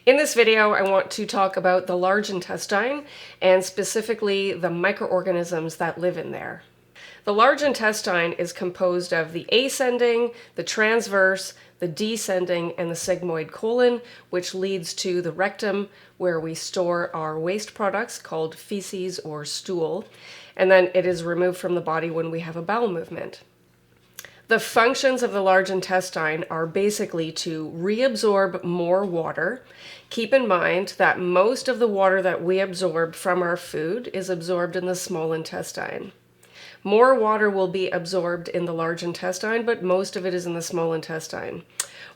In this video, I want to talk about the large intestine and specifically the microorganisms that live in there. The large intestine is composed of the ascending, the transverse, the descending, and the sigmoid colon, which leads to the rectum, where we store our waste products called feces or stool, and then it is removed from the body when we have a bowel movement. The functions of the large intestine are basically to reabsorb more water. Keep in mind that most of the water that we absorb from our food is absorbed in the small intestine. More water will be absorbed in the large intestine, but most of it is in the small intestine.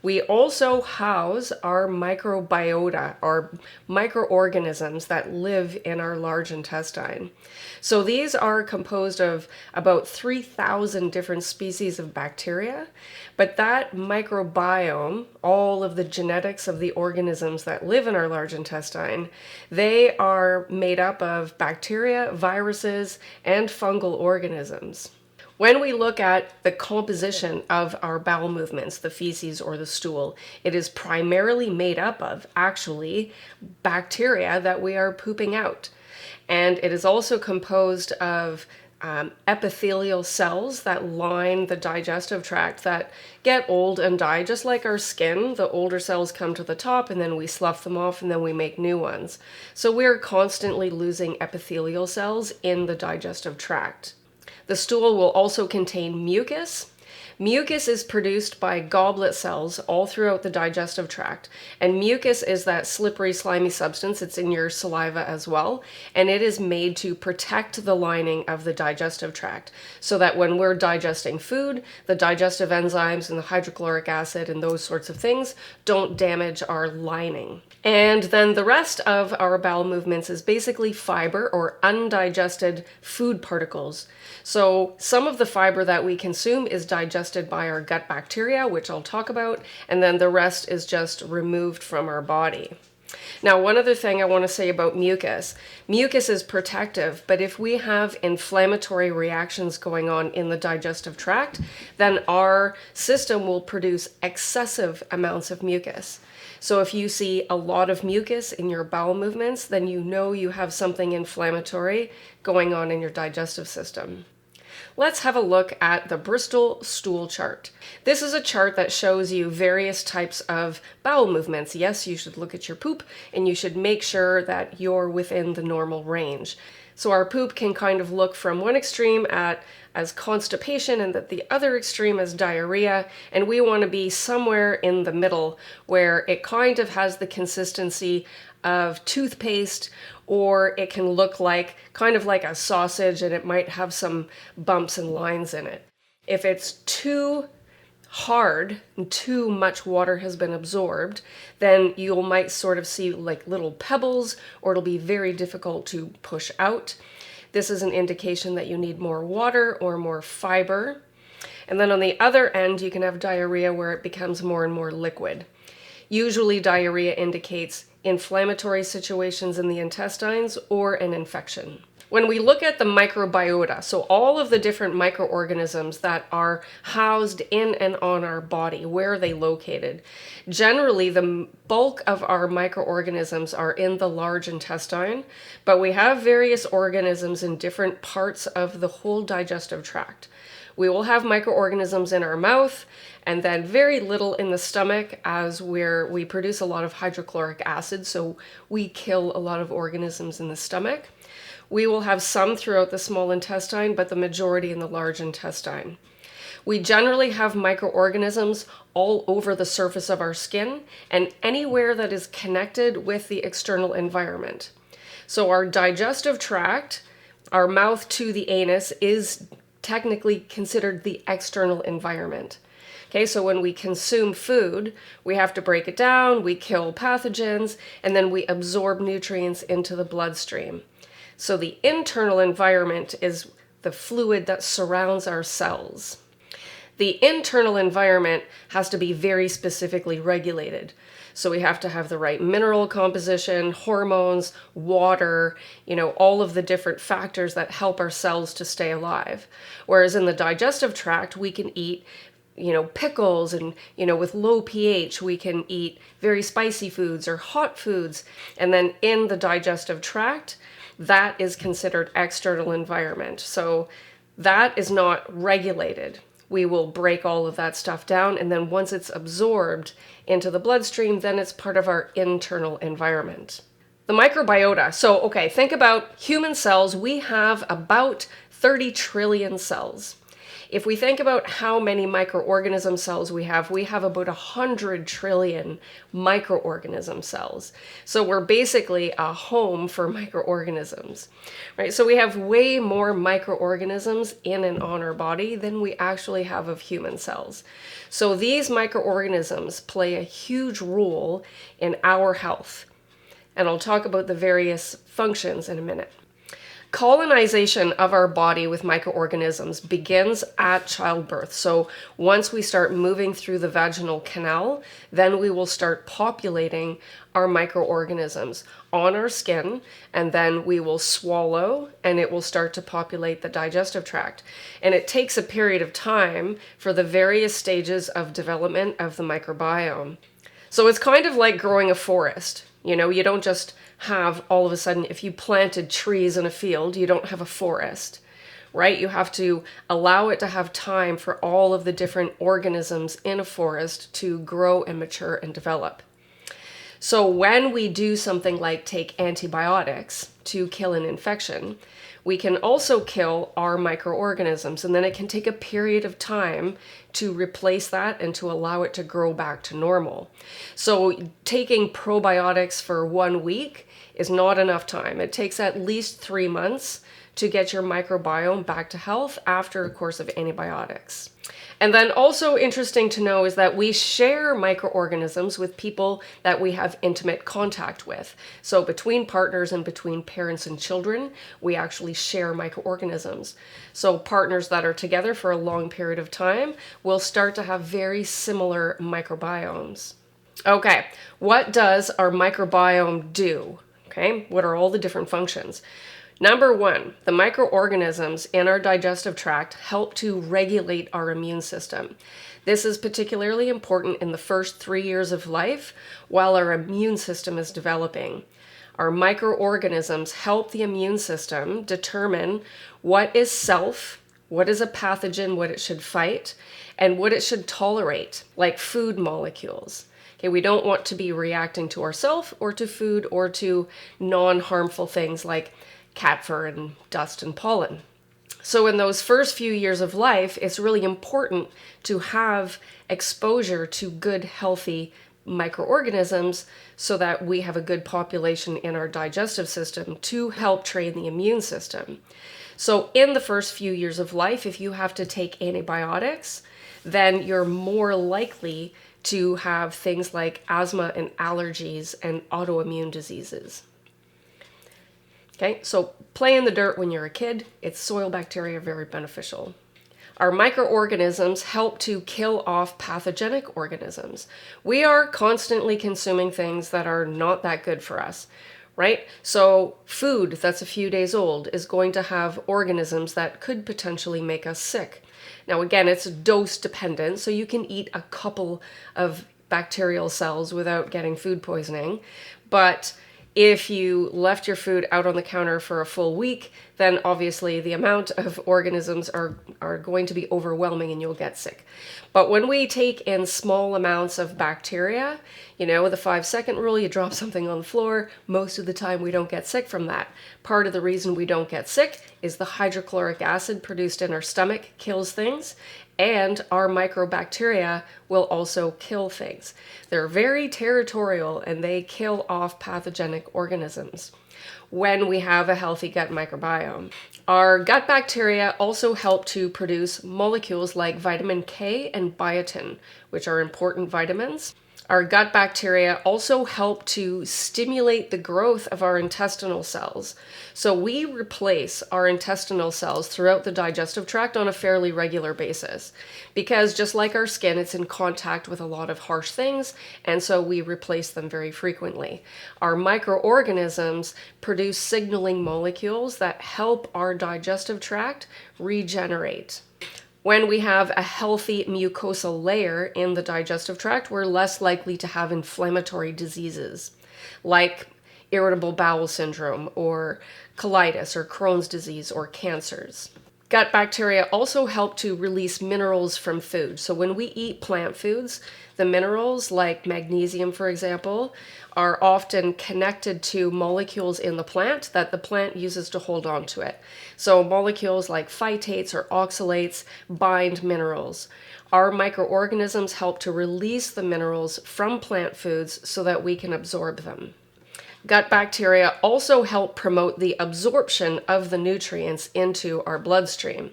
We also house our microbiota, or microorganisms that live in our large intestine. So these are composed of about 3,000 different species of bacteria, but that microbiome, all of the genetics of the organisms that live in our large intestine, they are made up of bacteria, viruses, and fungal organisms. When we look at the composition of our bowel movements, the feces or the stool, it is primarily made up of, actually, bacteria that we are pooping out. And it is also composed of epithelial cells that line the digestive tract that get old and die, just like our skin. The older cells come to the top and then we slough them off and then we make new ones. So we're constantly losing epithelial cells in the digestive tract. The stool will also contain mucus. Mucus is produced by goblet cells all throughout the digestive tract. And mucus is that slippery, slimy substance. It's in your saliva as well. And it is made to protect the lining of the digestive tract so that when we're digesting food, the digestive enzymes and the hydrochloric acid and those sorts of things don't damage our lining. And then the rest of our bowel movements is basically fiber or undigested food particles. So some of the fiber that we consume is digested by our gut bacteria, which I'll talk about, and then the rest is just removed from our body. Now, one other thing I want to say about mucus. Mucus is protective, but if we have inflammatory reactions going on in the digestive tract, then our system will produce excessive amounts of mucus. So if you see a lot of mucus in your bowel movements, then you know you have something inflammatory going on in your digestive system. Let's have a look at the Bristol stool chart. This is a chart that shows you various types of bowel movements. Yes, you should look at your poop and you should make sure that you're within the normal range. So our poop can kind of look from one extreme as constipation and at the other extreme as diarrhea, and we want to be somewhere in the middle where it kind of has the consistency of toothpaste, or it can look like kind of like a sausage and it might have some bumps and lines in it. If it's too hard and too much water has been absorbed, then you might sort of see like little pebbles, or it'll be very difficult to push out. This is an indication that you need more water or more fiber. And then on the other end, you can have diarrhea where it becomes more and more liquid. Usually diarrhea indicates inflammatory situations in the intestines or an infection. When we look at the microbiota, so all of the different microorganisms that are housed in and on our body, where are they located? Generally, the bulk of our microorganisms are in the large intestine, but we have various organisms in different parts of the whole digestive tract. We will have microorganisms in our mouth, and then very little in the stomach, as we produce a lot of hydrochloric acid, so we kill a lot of organisms in the stomach. We will have some throughout the small intestine, but the majority in the large intestine. We generally have microorganisms all over the surface of our skin and anywhere that is connected with the external environment. So our digestive tract, our mouth to the anus, is technically considered the external environment. Okay, so when we consume food, we have to break it down, we kill pathogens, and then we absorb nutrients into the bloodstream. So the internal environment is the fluid that surrounds our cells. The internal environment has to be very specifically regulated. So we have to have the right mineral composition, hormones, water, all of the different factors that help our cells to stay alive. Whereas in the digestive tract, we can eat pickles, and, with low pH, we can eat very spicy foods or hot foods. And then in the digestive tract, that is considered external environment. So that is not regulated. We will break all of that stuff down, and then once it's absorbed into the bloodstream, then it's part of our internal environment. The microbiota. So, okay, think about human cells. We have about 30 trillion cells. If we think about how many microorganism cells we have about 100 trillion microorganism cells. So we're basically a home for microorganisms, right? So we have way more microorganisms in and on our body than we actually have of human cells. So these microorganisms play a huge role in our health. And I'll talk about the various functions in a minute. Colonization of our body with microorganisms begins at childbirth. So once we start moving through the vaginal canal, then we will start populating our microorganisms on our skin, and then we will swallow, and it will start to populate the digestive tract. And it takes a period of time for the various stages of development of the microbiome. So it's kind of like growing a forest. You don't just have all of a sudden, if you planted trees in a field, you don't have a forest, right? You have to allow it to have time for all of the different organisms in a forest to grow and mature and develop. So when we do something like take antibiotics to kill an infection, we can also kill our microorganisms, and then it can take a period of time to replace that and to allow it to grow back to normal. So taking probiotics for 1 week is not enough time. It takes at least 3 months to get your microbiome back to health after a course of antibiotics. And then also interesting to know is that we share microorganisms with people that we have intimate contact with. So between partners and between parents and children, we actually share microorganisms. So partners that are together for a long period of time will start to have very similar microbiomes. Okay, what does our microbiome do? Okay, what are all the different functions? Number one, the microorganisms in our digestive tract help to regulate our immune system. This is particularly important in the first 3 years of life while our immune system is developing. Our microorganisms help the immune system determine what is self, what is a pathogen, what it should fight, and what it should tolerate, like food molecules. Okay, we don't want to be reacting to ourselves or to food or to non-harmful things like cat fur and dust and pollen. So in those first few years of life, it's really important to have exposure to good, healthy microorganisms so that we have a good population in our digestive system to help train the immune system. So in the first few years of life, if you have to take antibiotics, then you're more likely to have things like asthma and allergies and autoimmune diseases. Okay, so play in the dirt when you're a kid. Its soil bacteria are very beneficial. Our microorganisms help to kill off pathogenic organisms. We are constantly consuming things that are not that good for us, right? So food that's a few days old is going to have organisms that could potentially make us sick. Now again, it's dose dependent, so you can eat a couple of bacterial cells without getting food poisoning, but if you left your food out on the counter for a full week, then obviously the amount of organisms are going to be overwhelming and you'll get sick. But when we take in small amounts of bacteria, the 5-second rule, you drop something on the floor, most of the time we don't get sick from that. Part of the reason we don't get sick is the hydrochloric acid produced in our stomach kills things, and our microbacteria will also kill things. They're very territorial and they kill off pathogenic organisms when we have a healthy gut microbiome. Our gut bacteria also help to produce molecules like vitamin K and biotin, which are important vitamins. Our gut bacteria also help to stimulate the growth of our intestinal cells. So we replace our intestinal cells throughout the digestive tract on a fairly regular basis because just like our skin, it's in contact with a lot of harsh things, and so we replace them very frequently. Our microorganisms produce signaling molecules that help our digestive tract regenerate. When we have a healthy mucosal layer in the digestive tract, we're less likely to have inflammatory diseases like irritable bowel syndrome or colitis or Crohn's disease or cancers. Gut bacteria also help to release minerals from food. So when we eat plant foods, the minerals like magnesium, for example, are often connected to molecules in the plant that the plant uses to hold on to it. So molecules like phytates or oxalates bind minerals. Our microorganisms help to release the minerals from plant foods so that we can absorb them. Gut bacteria also help promote the absorption of the nutrients into our bloodstream.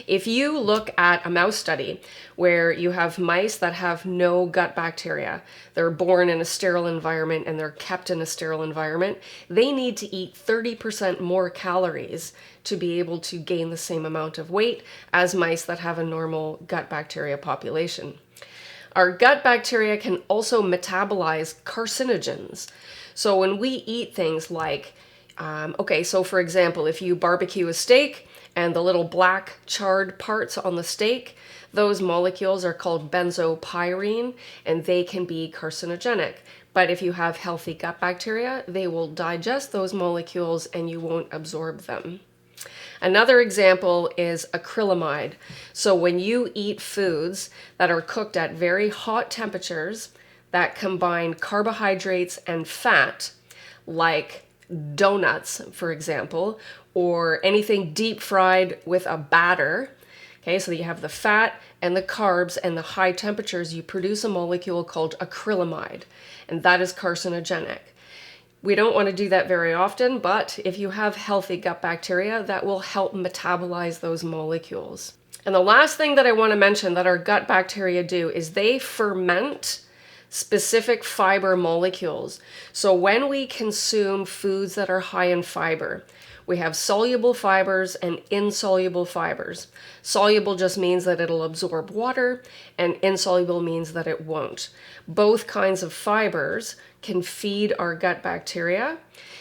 If you look at a mouse study where you have mice that have no gut bacteria, they're born in a sterile environment and they're kept in a sterile environment, they need to eat 30% more calories to be able to gain the same amount of weight as mice that have a normal gut bacteria population. Our gut bacteria can also metabolize carcinogens. So when we eat things like, so for example, if you barbecue a steak and the little black charred parts on the steak, those molecules are called benzopyrene and they can be carcinogenic. But if you have healthy gut bacteria, they will digest those molecules and you won't absorb them. Another example is acrylamide. So when you eat foods that are cooked at very hot temperatures that combine carbohydrates and fat, like donuts, for example, or anything deep fried with a batter, okay, so you have the fat and the carbs and the high temperatures, you produce a molecule called acrylamide, and that is carcinogenic. We don't want to do that very often, but if you have healthy gut bacteria, that will help metabolize those molecules. And the last thing that I want to mention that our gut bacteria do is they ferment specific fiber molecules. So when we consume foods that are high in fiber, we have soluble fibers and insoluble fibers. Soluble just means that it'll absorb water, and insoluble means that it won't. Both kinds of fibers can feed our gut bacteria.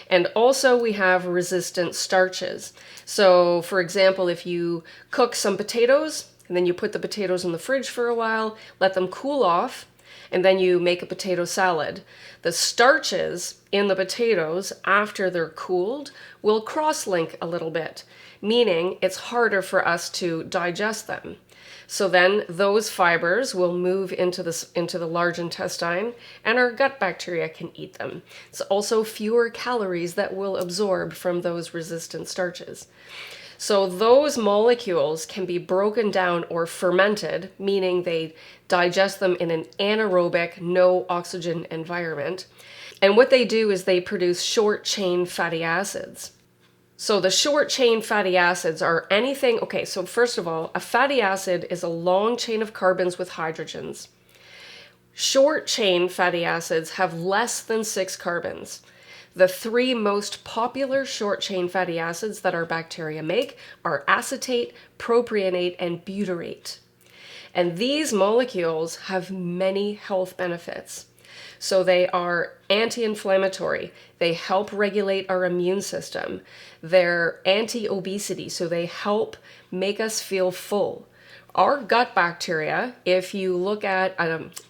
And also we have resistant starches. So for example, if you cook some potatoes and then you put the potatoes in the fridge for a while, let them cool off, and then you make a potato salad, the starches in the potatoes after they're cooled will cross-link a little bit, meaning it's harder for us to digest them. So then those fibers will move into the large intestine and our gut bacteria can eat them. It's also fewer calories that we'll absorb from those resistant starches. So those molecules can be broken down or fermented, meaning they digest them in an anaerobic, no oxygen environment. And what they do is they produce short-chain fatty acids. So the short-chain fatty acids are anything, so first of all, a fatty acid is a long chain of carbons with hydrogens. Short-chain fatty acids have less than 6 carbons. The 3 most popular short-chain fatty acids that our bacteria make are acetate, propionate, and butyrate. And these molecules have many health benefits. So they are anti-inflammatory. They help regulate our immune system. They're anti-obesity, so they help make us feel full. Our gut bacteria, if you look at,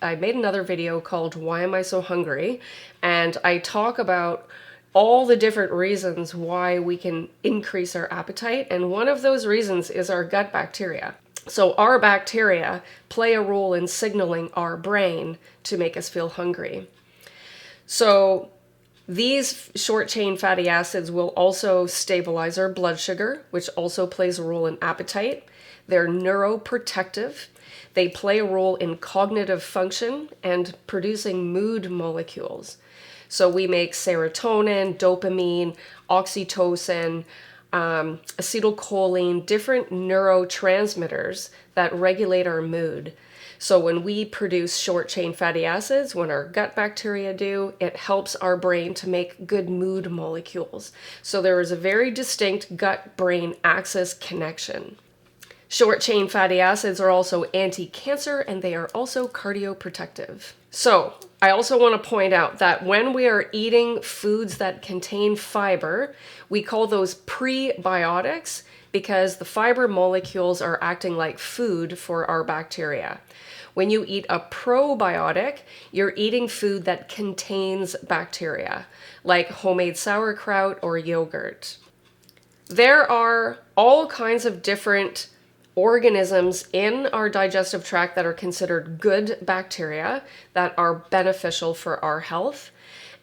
I made another video called Why Am I So Hungry? And I talk about all the different reasons why we can increase our appetite. And one of those reasons is our gut bacteria. So our bacteria play a role in signaling our brain to make us feel hungry. So these short-chain fatty acids will also stabilize our blood sugar, which also plays a role in appetite. They're neuroprotective. They play a role in cognitive function and producing mood molecules. So we make serotonin, dopamine, oxytocin, acetylcholine, different neurotransmitters that regulate our mood. So when we produce short-chain fatty acids, when our gut bacteria do, it helps our brain to make good mood molecules. So there is a very distinct gut-brain axis connection. Short-chain fatty acids are also anti-cancer and they are also cardioprotective. So I also want to point out that when we are eating foods that contain fiber, we call those prebiotics because the fiber molecules are acting like food for our bacteria. When you eat a probiotic, you're eating food that contains bacteria, like homemade sauerkraut or yogurt. There are all kinds of different organisms in our digestive tract that are considered good bacteria that are beneficial for our health.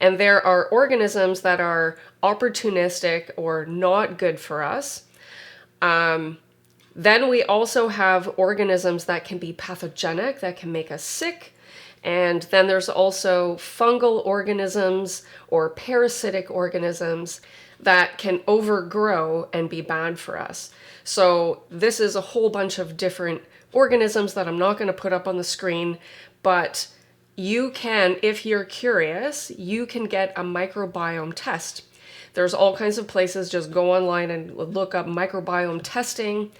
And there are organisms that are opportunistic or not good for us. Then we also have organisms that can be pathogenic, that can make us sick. And then there's also fungal organisms or parasitic organisms that can overgrow and be bad for us. So this is a whole bunch of different organisms that I'm not going to put up on the screen, but you can, if you're curious, you can get a microbiome test. There's all kinds of places. Just go online and look up microbiome testing.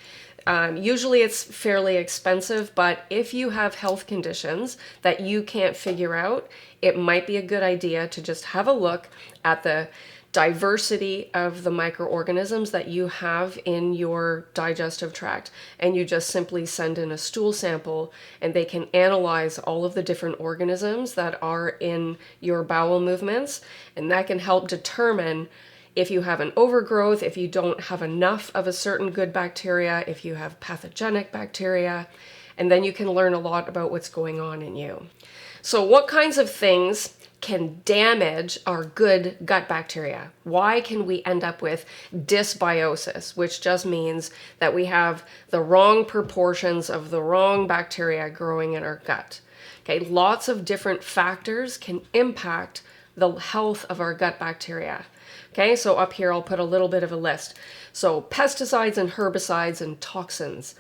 Usually it's fairly expensive, but if you have health conditions that you can't figure out, it might be a good idea to just have a look at the diversity of the microorganisms that you have in your digestive tract. And you just simply send in a stool sample and they can analyze all of the different organisms that are in your bowel movements. And that can help determine if you have an overgrowth, if you don't have enough of a certain good bacteria, if you have pathogenic bacteria, and then you can learn a lot about what's going on in you. So what kinds of things can damage our good gut bacteria? Why can we end up with dysbiosis, which just means that we have the wrong proportions of the wrong bacteria growing in our gut? Okay, lots of different factors can impact the health of our gut bacteria. Okay, so up here I'll put a little bit of a list. So pesticides and herbicides and toxins.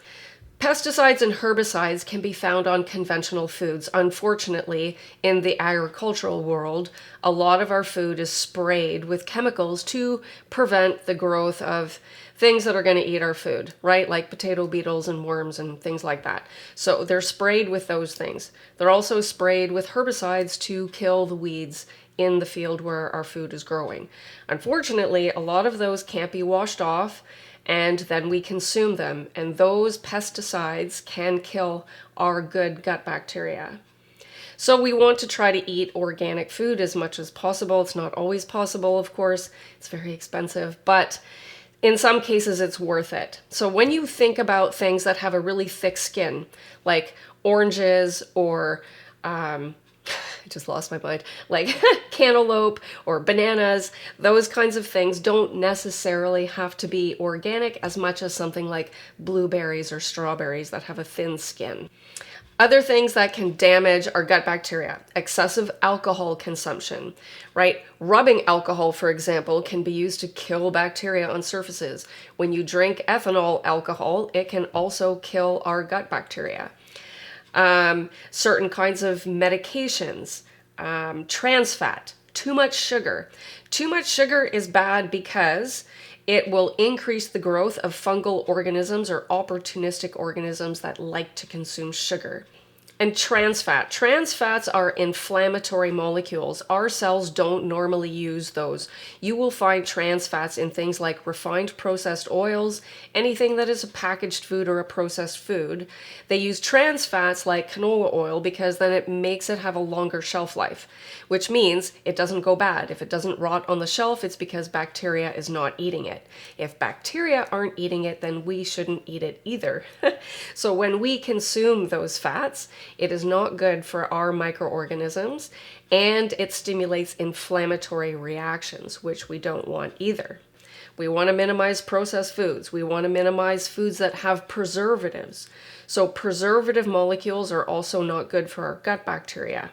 Pesticides and herbicides can be found on conventional foods. Unfortunately, in the agricultural world, a lot of our food is sprayed with chemicals to prevent the growth of things that are going to eat our food, right? Like potato beetles and worms and things like that. So they're sprayed with those things. They're also sprayed with herbicides to kill the weeds in the field where our food is growing. Unfortunately, a lot of those can't be washed off, and then we consume them, and those pesticides can kill our good gut bacteria. So we want to try to eat organic food as much as possible. It's not always possible, of course. It's very expensive, but in some cases it's worth it. So when you think about things that have a really thick skin, like oranges or I just lost my mind, like cantaloupe or bananas, those kinds of things don't necessarily have to be organic as much as something like blueberries or strawberries that have a thin skin. Other things that can damage our gut bacteria: excessive alcohol consumption, right? Rubbing alcohol, for example, can be used to kill bacteria on surfaces. When you drink ethanol alcohol, it can also kill our gut bacteria. Certain kinds of medications, trans fat, too much sugar. Too much sugar is bad because it will increase the growth of fungal organisms or opportunistic organisms that like to consume sugar. And trans fat. Trans fats are inflammatory molecules. Our cells don't normally use those. You will find trans fats in things like refined processed oils, anything that is a packaged food or a processed food. They use trans fats like canola oil because then it makes it have a longer shelf life, which means it doesn't go bad. If it doesn't rot on the shelf, it's because bacteria is not eating it. If bacteria aren't eating it, then we shouldn't eat it either. So when we consume those fats, it is not good for our microorganisms, and it stimulates inflammatory reactions, which we don't want either. We want to minimize processed foods. We want to minimize foods that have preservatives. So preservative molecules are also not good for our gut bacteria.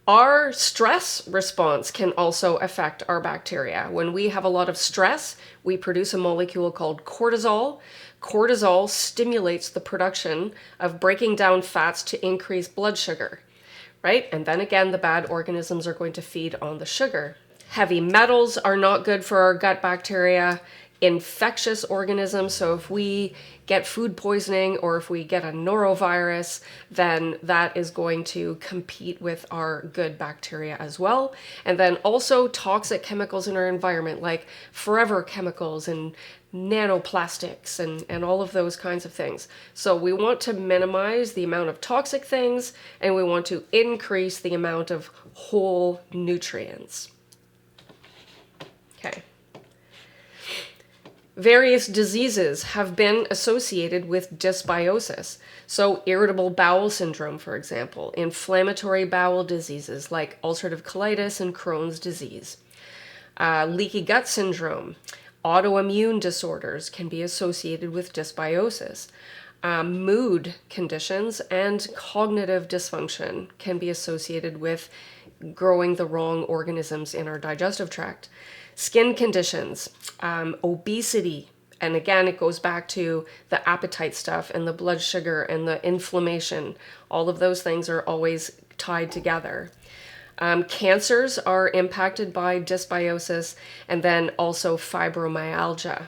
Our stress response can also affect our bacteria. When we have a lot of stress, we produce a molecule called cortisol. Cortisol stimulates the production of breaking down fats to increase blood sugar, right? And then again, the bad organisms are going to feed on the sugar. Heavy metals are not good for our gut bacteria. infectious organisms. So if we get food poisoning or if we get a norovirus, then that is going to compete with our good bacteria as well. And then also toxic chemicals in our environment, like forever chemicals and nanoplastics and all of those kinds of things. So we want to minimize the amount of toxic things, and we want to increase the amount of whole nutrients. Okay. Various diseases have been associated with dysbiosis. So irritable bowel syndrome, for example, inflammatory bowel diseases like ulcerative colitis and Crohn's disease, leaky gut syndrome, autoimmune disorders can be associated with dysbiosis. Mood conditions and cognitive dysfunction can be associated with growing the wrong organisms in our digestive tract. Skin conditions, obesity, and again, it goes back to the appetite stuff and the blood sugar and the inflammation. All of those things are always tied together. Cancers are impacted by dysbiosis, and then also fibromyalgia.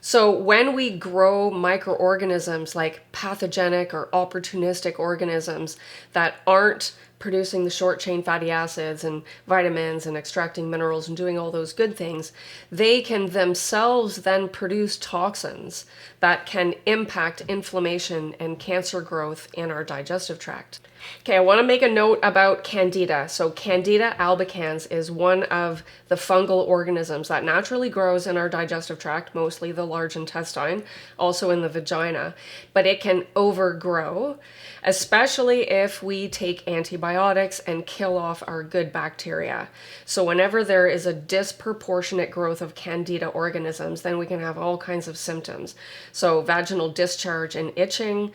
So when we grow microorganisms like pathogenic or opportunistic organisms that aren't producing the short chain fatty acids and vitamins and extracting minerals and doing all those good things, they can themselves then produce toxins that can impact inflammation and cancer growth in our digestive tract. Okay, I want to make a note about Candida. So Candida albicans is one of the fungal organisms that naturally grows in our digestive tract, mostly the large intestine, also in the vagina, but it can overgrow, especially if we take antibiotics and kill off our good bacteria. So whenever there is a disproportionate growth of Candida organisms, then we can have all kinds of symptoms. So vaginal discharge and itching,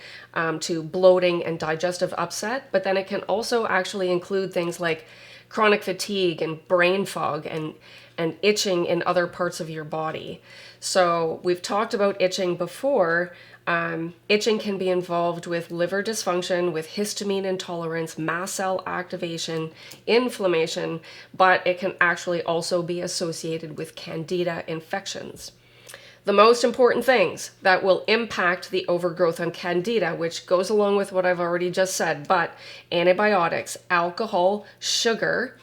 to bloating and digestive upset, but then it can also actually include things like chronic fatigue and brain fog and itching in other parts of your body. So we've talked about itching before. Itching can be involved with liver dysfunction, with histamine intolerance, mast cell activation, inflammation, but it can actually also be associated with Candida infections. The most important things that will impact the overgrowth on Candida, which goes along with what I've already just said, but antibiotics, alcohol, sugar,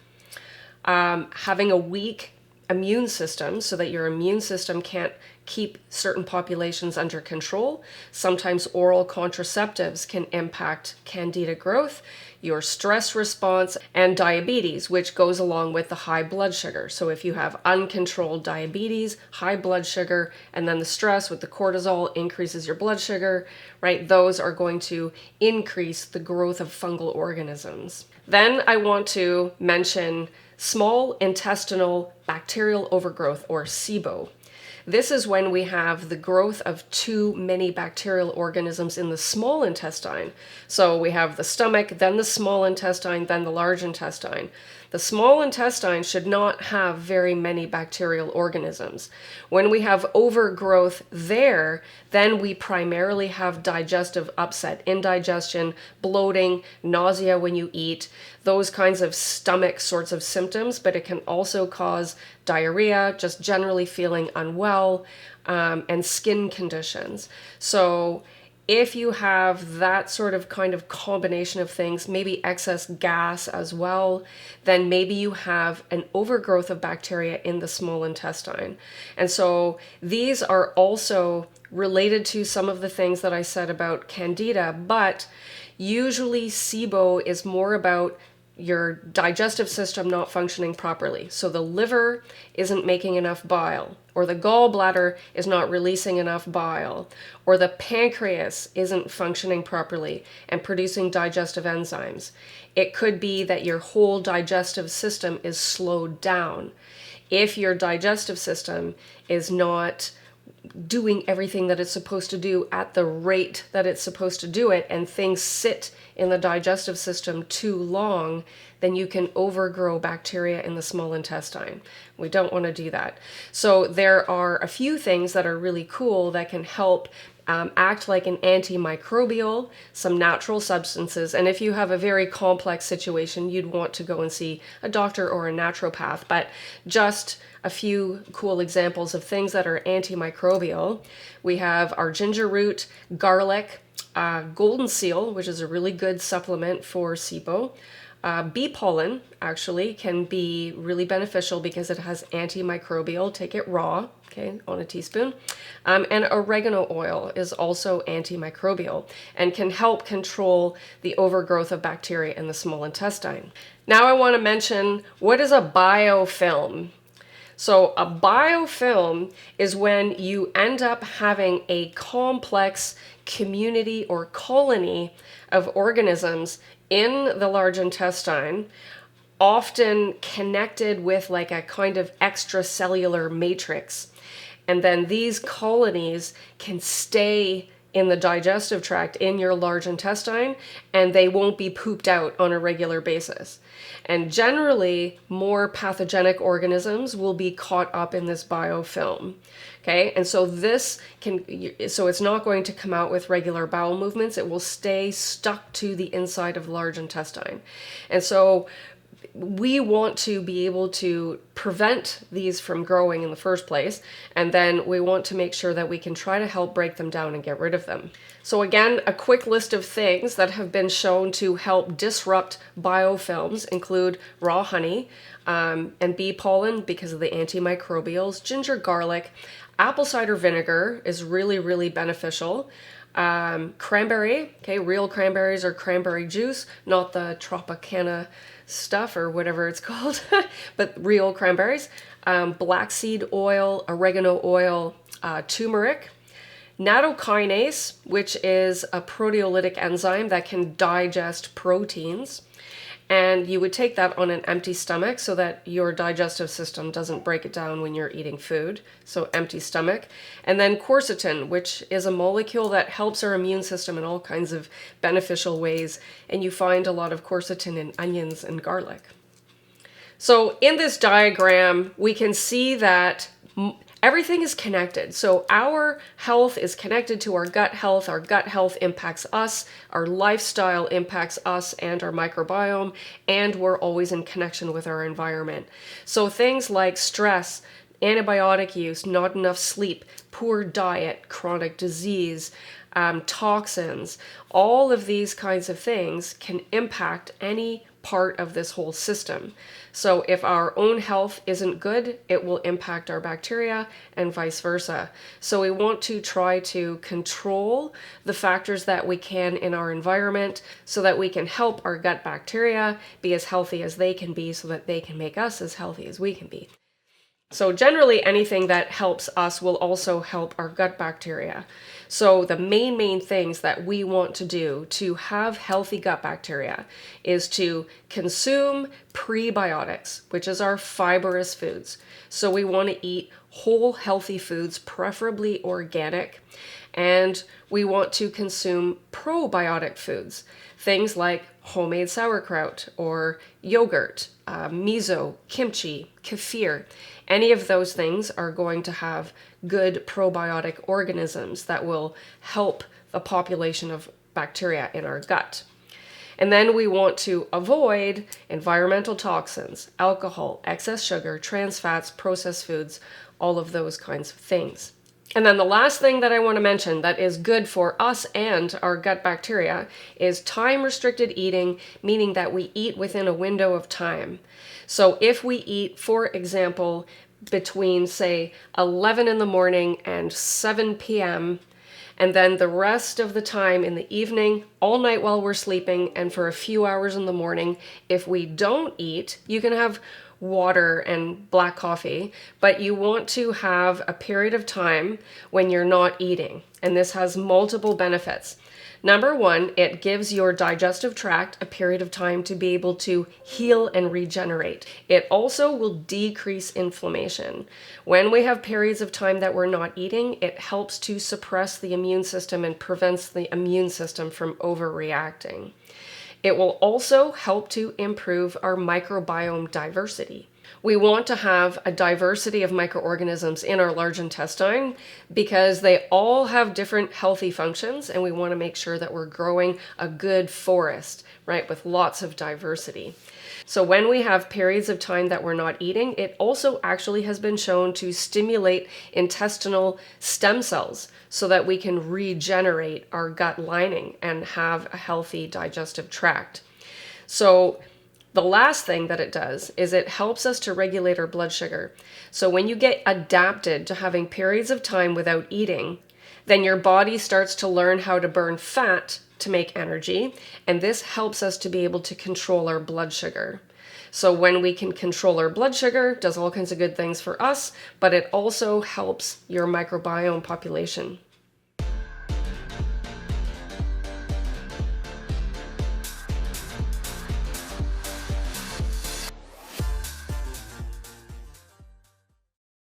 having a weak immune system so that your immune system can't keep certain populations under control. Sometimes oral contraceptives can impact Candida growth, your stress response, and diabetes, which goes along with the high blood sugar. So if you have uncontrolled diabetes, high blood sugar, and then the stress with the cortisol increases your blood sugar, right? Those are going to increase the growth of fungal organisms. Then I want to mention small intestinal bacterial overgrowth, or SIBO. This is when we have the growth of too many bacterial organisms in the small intestine. So we have the stomach, then the small intestine, then the large intestine. The small intestine should not have very many bacterial organisms. When we have overgrowth there, then we primarily have digestive upset, indigestion, bloating, nausea when you eat, those kinds of stomach sorts of symptoms, but it can also cause diarrhea, just generally feeling unwell, and skin conditions. So if you have that sort of kind of combination of things, maybe excess gas as well, then maybe you have an overgrowth of bacteria in the small intestine. And so these are also related to some of the things that I said about Candida, but usually SIBO is more about your digestive system not functioning properly. So the liver isn't making enough bile, or the gallbladder is not releasing enough bile, or the pancreas isn't functioning properly and producing digestive enzymes. It could be that your whole digestive system is slowed down. If your digestive system is not doing everything that it's supposed to do at the rate that it's supposed to do it, and things sit in the digestive system too long, then you can overgrow bacteria in the small intestine. We don't want to do that. So there are a few things that are really cool that can help act like an antimicrobial, some natural substances. And if you have a very complex situation, you'd want to go and see a doctor or a naturopath. But just a few cool examples of things that are antimicrobial. We have our ginger root, garlic, golden seal, which is a really good supplement for SIBO. Bee pollen actually can be really beneficial because it has antimicrobial. Take it raw, okay, on a teaspoon. And oregano oil is also antimicrobial and can help control the overgrowth of bacteria in the small intestine. Now I want to mention, what is a biofilm? So a biofilm is when you end up having a complex community or colony of organisms in the large intestine, often connected with like a kind of extracellular matrix. And then these colonies can stay in the digestive tract in your large intestine, and they won't be pooped out on a regular basis. And generally, more pathogenic organisms will be caught up in this biofilm. Okay, and so it's not going to come out with regular bowel movements. It will stay stuck to the inside of the large intestine. And so we want to be able to prevent these from growing in the first place, and then we want to make sure that we can try to help break them down and get rid of them. So again, a quick list of things that have been shown to help disrupt biofilms include raw honey, and bee pollen because of the antimicrobials, ginger, garlic, apple cider vinegar is really, really beneficial. Cranberry, okay, real cranberries or cranberry juice, not the Tropicana stuff or whatever it's called, but real cranberries. Black seed oil, oregano oil, turmeric. Nattokinase, which is a proteolytic enzyme that can digest proteins. And you would take that on an empty stomach so that your digestive system doesn't break it down when you're eating food. So empty stomach. And then quercetin, which is a molecule that helps our immune system in all kinds of beneficial ways. And you find a lot of quercetin in onions and garlic. So in this diagram, we can see that everything is connected. So our health is connected to our gut health. Our gut health impacts us. Our lifestyle impacts us and our microbiome. And we're always in connection with our environment. So things like stress, antibiotic use, not enough sleep, poor diet, chronic disease, toxins, all of these kinds of things can impact any part of this whole system. So if our own health isn't good, it will impact our bacteria and vice versa. So we want to try to control the factors that we can in our environment so that we can help our gut bacteria be as healthy as they can be so that they can make us as healthy as we can be. So generally anything that helps us will also help our gut bacteria. So the main things that we want to do to have healthy gut bacteria is to consume prebiotics, which is our fibrous foods. So we want to eat whole healthy foods, preferably organic, and we want to consume probiotic foods, things like homemade sauerkraut or yogurt, miso, kimchi, kefir. Any of those things are going to have good probiotic organisms that will help the population of bacteria in our gut. And then we want to avoid environmental toxins, alcohol, excess sugar, trans fats, processed foods, all of those kinds of things. And then the last thing that I want to mention that is good for us and our gut bacteria is time-restricted eating, meaning that we eat within a window of time. So if we eat, for example, between, say, 11 in the morning and 7 p.m., and then the rest of the time in the evening, all night while we're sleeping, and for a few hours in the morning, if we don't eat, you can have water and black coffee, but you want to have a period of time when you're not eating. And this has multiple benefits. Number one, it gives your digestive tract a period of time to be able to heal and regenerate. It also will decrease inflammation. When we have periods of time that we're not eating, it helps to suppress the immune system and prevents the immune system from overreacting. It will also help to improve our microbiome diversity. We want to have a diversity of microorganisms in our large intestine because they all have different healthy functions, and we want to make sure that we're growing a good forest, right, with lots of diversity. So when we have periods of time that we're not eating, it also actually has been shown to stimulate intestinal stem cells so that we can regenerate our gut lining and have a healthy digestive tract. So the last thing that it does is it helps us to regulate our blood sugar. So when you get adapted to having periods of time without eating, then your body starts to learn how to burn fat to make energy, and this helps us to be able to control our blood sugar. So when we can control our blood sugar, it does all kinds of good things for us, but it also helps your microbiome population.